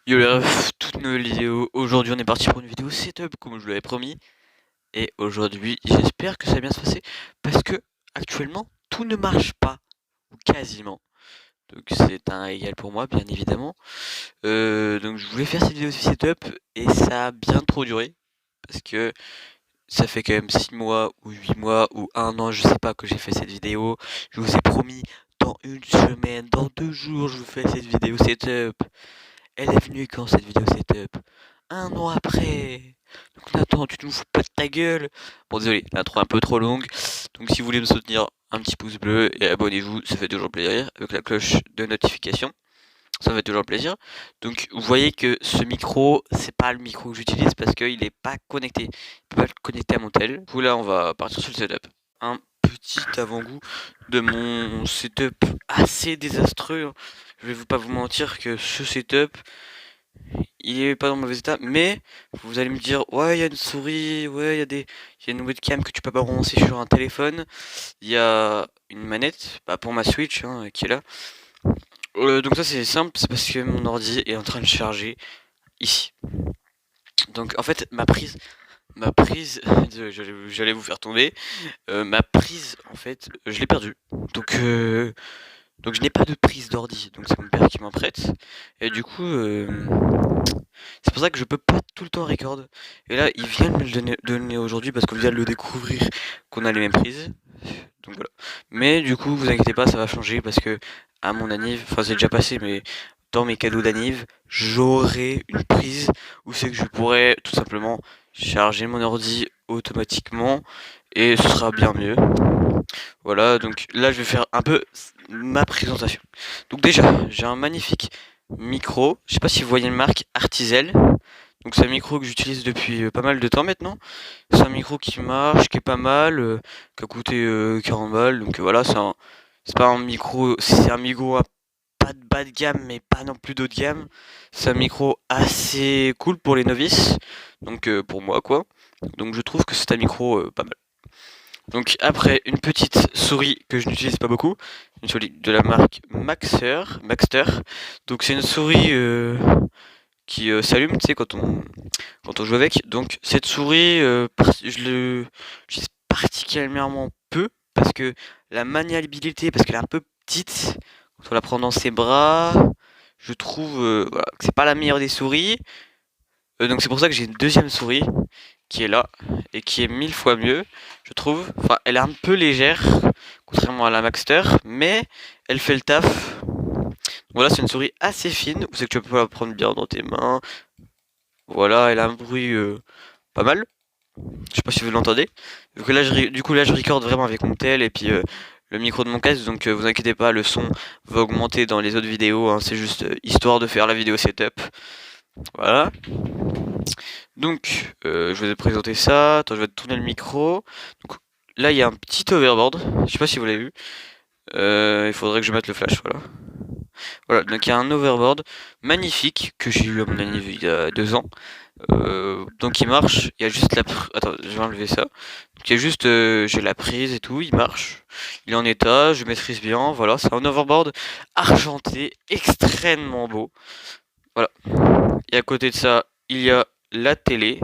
Yo les refs, toute nouvelle vidéo. Aujourd'hui on est parti pour une vidéo setup comme je vous l'avais promis. Et aujourd'hui j'espère que ça va bien se passer. Parce que actuellement tout ne marche pas. Ou quasiment. Donc c'est un égal pour moi bien évidemment. Donc je voulais faire cette vidéo setup et ça a bien trop duré. Parce que ça fait quand même 6 mois ou 8 mois ou 1 an, je sais pas, que j'ai fait cette vidéo. Je vous ai promis dans une semaine, dans 2 jours je vous fais cette vidéo setup. Elle est venue quand cette vidéo setup? 1 an après. Donc Nathan, tu te fous pas de ta gueule. Bon désolé, l'intro est un peu trop longue. Donc si vous voulez me soutenir, un petit pouce bleu et abonnez-vous, ça fait toujours plaisir. Avec la cloche de notification, ça fait toujours plaisir. Donc vous voyez que ce micro, c'est pas le micro que j'utilise parce qu'il est pas connecté. Il peut pas le connecter à mon tel. Du coup là on va partir sur le setup. Un petit avant-goût de mon setup assez désastreux, hein. Je vais pas vous mentir que ce setup, il est pas dans mauvais état, mais vous allez me dire, ouais, il y a une souris, ouais, il y a une webcam que tu peux pas brancher sur un téléphone, il y a une manette, bah, pour ma Switch, hein, qui est là. Donc ça c'est simple, c'est parce que mon ordi est en train de charger ici. Donc en fait désolé, j'allais vous faire tomber. Ma prise, en fait, je l'ai perdue. Donc je n'ai pas de prise d'ordi, donc c'est mon père qui m'en prête. Et du coup, c'est pour ça que je peux pas tout le temps record. Et là, il vient de me le donner aujourd'hui parce qu'on vient de le découvrir qu'on a les mêmes prises. Donc voilà. Mais du coup, vous inquiétez pas, ça va changer parce que à mon anniv, enfin c'est déjà passé, mais dans mes cadeaux d'anniv, j'aurai une prise où c'est que je pourrais tout simplement charger mon ordi automatiquement et ce sera bien mieux. Voilà, donc là je vais faire un peu ma présentation. Donc déjà, j'ai un magnifique micro. Je sais pas si vous voyez une marque Artisel. Donc c'est un micro que j'utilise depuis pas mal de temps maintenant. C'est un micro qui marche, qui est pas mal, qui a coûté 40 balles. Donc voilà, c'est pas un micro, c'est un micro pas de bas de gamme, mais pas non plus d'haut de gamme. C'est un micro assez cool pour les novices. Donc pour moi quoi. Donc je trouve que c'est un micro pas mal. Donc après, une petite souris que je n'utilise pas beaucoup, une souris de la marque Maxter. Donc c'est une souris qui s'allume, tu sais, quand on joue avec. Donc cette souris, je l'utilise particulièrement peu parce que la maniabilité, parce qu'elle est un peu petite, quand on la prend dans ses bras, je trouve voilà, que c'est pas la meilleure des souris. Donc c'est pour ça que j'ai une deuxième souris qui est là et qui est 1000 fois mieux, je trouve. Enfin, elle est un peu légère, contrairement à la Maxter, mais elle fait le taf. Voilà, c'est une souris assez fine, où c'est que tu peux la prendre bien dans tes mains. Voilà, elle a un bruit pas mal. Je sais pas si vous l'entendez. Du coup là, je record vraiment avec mon tel et puis le micro de mon casque, donc vous inquiétez pas, le son va augmenter dans les autres vidéos, hein, c'est juste histoire de faire la vidéo setup. Voilà. Donc, je vous ai présenté ça. Attends, je vais tourner le micro. Donc, là, il y a un petit overboard. Je sais pas si vous l'avez vu. Il faudrait que je mette le flash, voilà. Voilà, donc il y a un overboard magnifique que j'ai eu à mon anniversaire il y a 2 ans. Donc il marche. Il y a juste Attends, je vais enlever ça. Donc il y a juste, j'ai la prise et tout. Il marche. Il est en état. Je maîtrise bien. Voilà, c'est un overboard argenté, extrêmement beau. Voilà. Et à côté de ça, il y a la télé.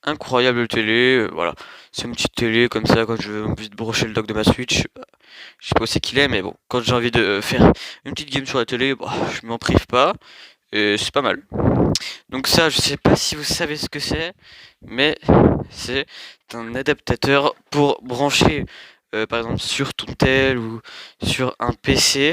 Incroyable télé, voilà. C'est une petite télé comme ça quand j'ai envie de brocher le dock de ma Switch. Je sais pas où c'est qu'il est, mais bon, quand j'ai envie de faire une petite game sur la télé, bah, je m'en prive pas. Et c'est pas mal. Donc ça, je sais pas si vous savez ce que c'est, mais c'est un adaptateur pour brancher, par exemple, sur ton tel ou sur un PC.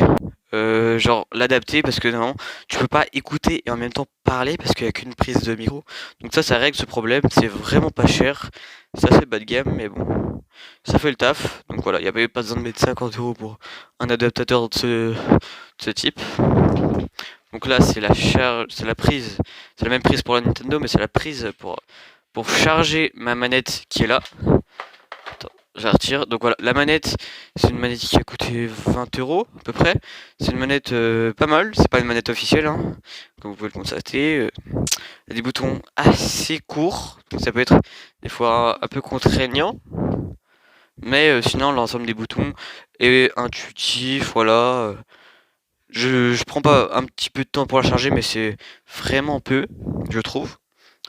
Genre l'adapter parce que non, tu peux pas écouter et en même temps parler parce qu'il y a qu'une prise de micro. Donc ça règle ce problème. C'est vraiment pas cher. Ça c'est bas de gamme, mais bon, ça fait le taf. Donc voilà, il n'y avait pas besoin de mettre 50 € pour un adaptateur de ce type. Donc là, c'est la charge, c'est la prise, c'est la même prise pour la Nintendo, mais c'est la prise pour charger ma manette qui est là. Attends, je la retire. Donc voilà, la manette, c'est une manette qui a coûté 20 € à peu près. C'est une manette pas mal, c'est pas une manette officielle, hein, comme vous pouvez le constater. Il y a des boutons assez courts, donc ça peut être des fois un peu contraignant. Mais sinon, l'ensemble des boutons est intuitif, voilà. Je prends pas un petit peu de temps pour la charger, mais c'est vraiment peu, je trouve.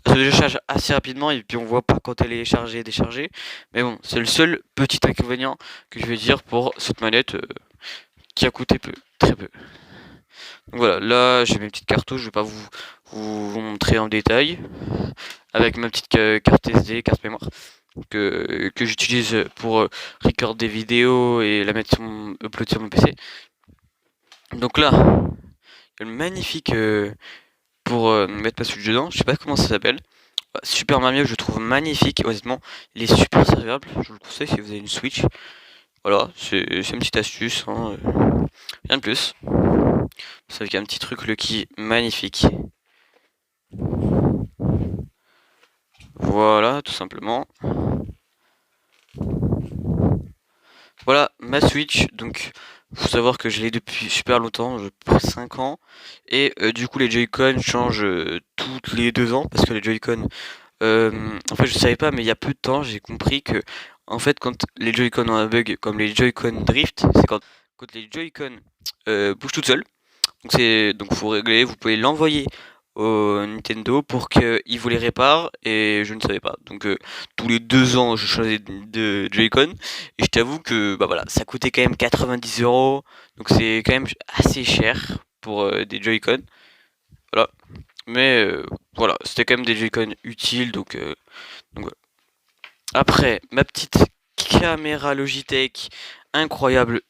Elle se décharge assez rapidement et puis on voit pas quand elle est chargée et déchargée. Mais bon, c'est le seul petit inconvénient que je vais dire pour cette manette qui a coûté peu, très peu. Donc voilà, là j'ai mes petites cartouches, je vais pas vous montrer en détail. Avec ma petite carte SD, carte mémoire, que j'utilise pour record des vidéos et la mettre sur upload sur mon PC. Donc là, il y a le magnifique pour mettre ma Switch dedans, je sais pas comment ça s'appelle. Super Mario, je le trouve magnifique, honnêtement. Il est super serviable, je vous le conseille si vous avez une Switch. Voilà, c'est une petite astuce, hein, rien de plus. C'est avec un petit truc Lucky magnifique. Voilà, tout simplement. Voilà, ma Switch, donc faut savoir que je l'ai depuis super longtemps, près 5 ans. Et du coup les Joy-Con changent toutes les 2 ans, parce que les Joy-Con, en fait je savais pas, mais il y a peu de temps j'ai compris que en fait quand les Joy-Con ont un bug comme les Joy-Con Drift, c'est quand les Joy-Con bougent toutes seules. Donc faut régler, vous pouvez l'envoyer au Nintendo pour qu'il vous les répare et je ne savais pas. Donc tous les 2 ans je changeais de Joy-Con et je t'avoue que bah voilà, ça coûtait quand même 90 €, donc c'est quand même assez cher pour des Joy-Con. Voilà. Mais voilà, c'était quand même des Joy-Con utiles donc voilà. Après, ma petite caméra Logitech incroyable.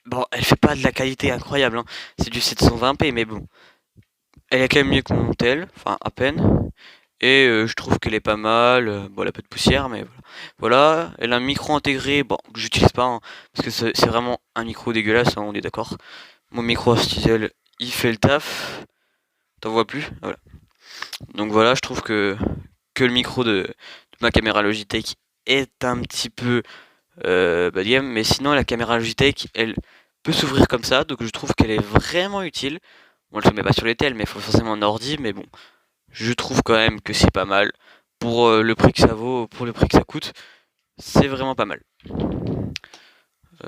Bon, elle fait pas de la qualité incroyable, hein. C'est du 720p, mais bon. Elle est quand même mieux que mon tel, enfin à peine. Et je trouve qu'elle est pas mal. Bon, elle a peu de poussière, mais voilà. Voilà, elle a un micro intégré, bon, que j'utilise pas, hein, parce que c'est vraiment un micro dégueulasse, hein, on est d'accord. Mon micro artisanal, il fait le taf. T'en vois plus? Voilà. Donc voilà, je trouve que le micro de ma caméra Logitech est un petit peu bas de gamme, mais sinon la caméra Logitech, elle peut s'ouvrir comme ça, donc je trouve qu'elle est vraiment utile. Bon, je le mets pas sur les tels, mais il faut forcément un ordi, mais bon, je trouve quand même que c'est pas mal. Pour le prix que ça vaut, pour le prix que ça coûte, c'est vraiment pas mal.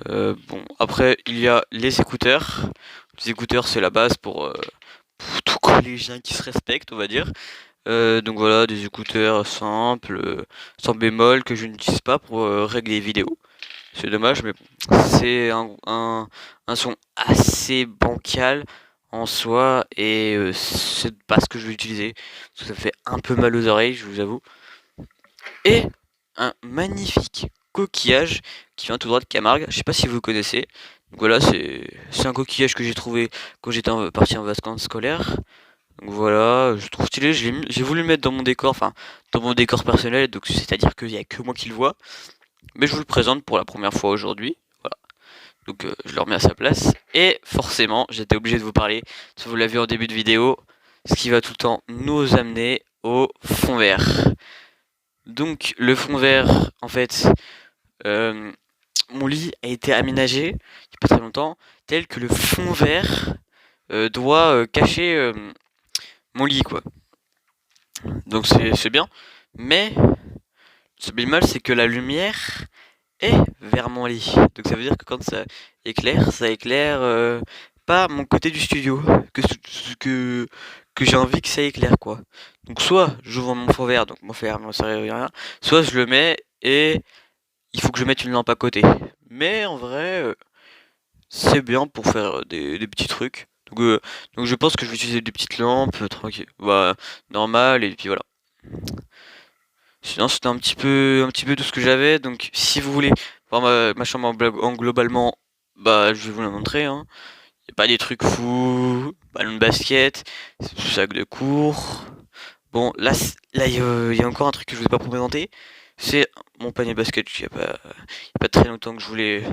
Bon, après, il y a les écouteurs. Les écouteurs, c'est la base pour tout collégien qui se respecte, on va dire. Donc voilà, des écouteurs simples, sans bémol, que je n'utilise pas pour régler les vidéos. C'est dommage, mais bon, c'est un son assez bancal en soi et c'est pas ce que je vais utiliser parce que ça fait un peu mal aux oreilles, je vous avoue. Et un magnifique coquillage qui vient tout droit de Camargue, je sais pas si vous connaissez. Donc voilà, c'est un coquillage que j'ai trouvé quand j'étais parti en vacances scolaires. Donc voilà, je trouve stylé, j'ai voulu le mettre dans mon décor, enfin dans mon décor personnel, donc c'est-à-dire qu'il y a que moi qui le vois. Mais je vous le présente pour la première fois aujourd'hui. Voilà. Donc je le remets à sa place. Et forcément, j'étais obligé de vous parler, si vous l'avez vu en début de vidéo, ce qui va tout le temps nous amener au fond vert. Donc le fond vert, en fait, euh, mon lit a été aménagé, il n'y a pas très longtemps, tel que le fond vert doit cacher mon lit, quoi. Donc c'est bien. Mais ce bémol, c'est que la lumière est vers mon lit. Donc ça veut dire que quand ça éclaire pas mon côté du studio que, que j'ai envie que ça éclaire, quoi. Donc soit j'ouvre mon fond vert, donc mon fond vert ne sert à rien, soit je le mets et il faut que je mette une lampe à côté. Mais en vrai, c'est bien pour faire des petits trucs. Donc je pense que je vais utiliser des petites lampes tranquille, bah, normales et puis voilà. Sinon, c'était un petit peu tout ce que j'avais. Donc, si vous voulez voir ma chambre en globalement, bah, je vais vous la montrer. Hein. Y a pas des trucs fous, ballon de basket, sac de cours. Bon, là, y a encore un truc que je vous ai pas présenté. C'est mon panier basket. Il y a pas très longtemps que je l'ai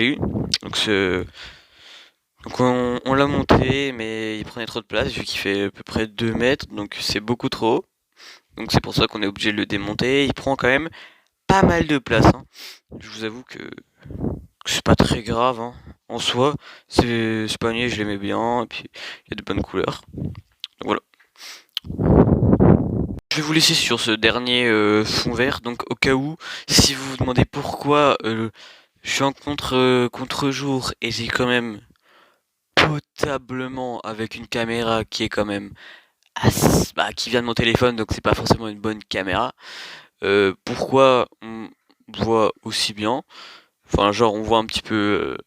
eu. Donc, on l'a monté, mais il prenait trop de place vu qu'il fait à peu près 2 mètres. Donc, c'est beaucoup trop haut. Donc c'est pour ça qu'on est obligé de le démonter. Il prend quand même pas mal de place. Hein. Je vous avoue que c'est pas très grave. Hein. En soi, ce panier, je l'aimais bien. Et puis, il y a de bonnes couleurs. Donc voilà. Je vais vous laisser sur ce dernier fond vert. Donc au cas où, si vous vous demandez pourquoi je suis en contre-jour et j'ai quand même potablement avec une caméra qui est quand même qui vient de mon téléphone, donc c'est pas forcément une bonne caméra. Pourquoi on voit aussi bien? Enfin, genre, on voit un petit peu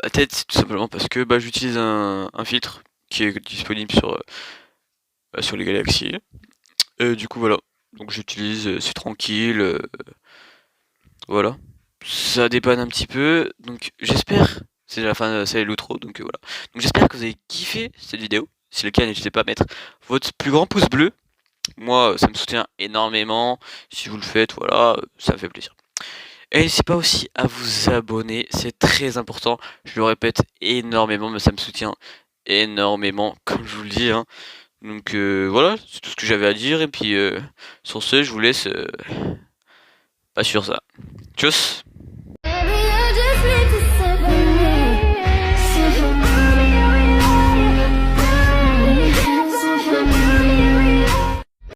la tête, c'est tout simplement parce que j'utilise un filtre qui est disponible sur les galaxies. Du coup, voilà. Donc, j'utilise, c'est tranquille, voilà. Ça dépanne un petit peu, donc j'espère. C'est la fin, c'est l'outro, donc voilà. Donc, j'espère que vous avez kiffé cette vidéo. Si c'est le cas, n'hésitez pas à mettre votre plus grand pouce bleu. Moi, ça me soutient énormément. Si vous le faites, voilà, ça me fait plaisir. Et n'hésitez pas aussi à vous abonner, c'est très important. Je le répète énormément, mais ça me soutient énormément, comme je vous le dis, hein. Donc voilà, c'est tout ce que j'avais à dire. Et puis sur ce, je vous laisse sur ça. Tchuss!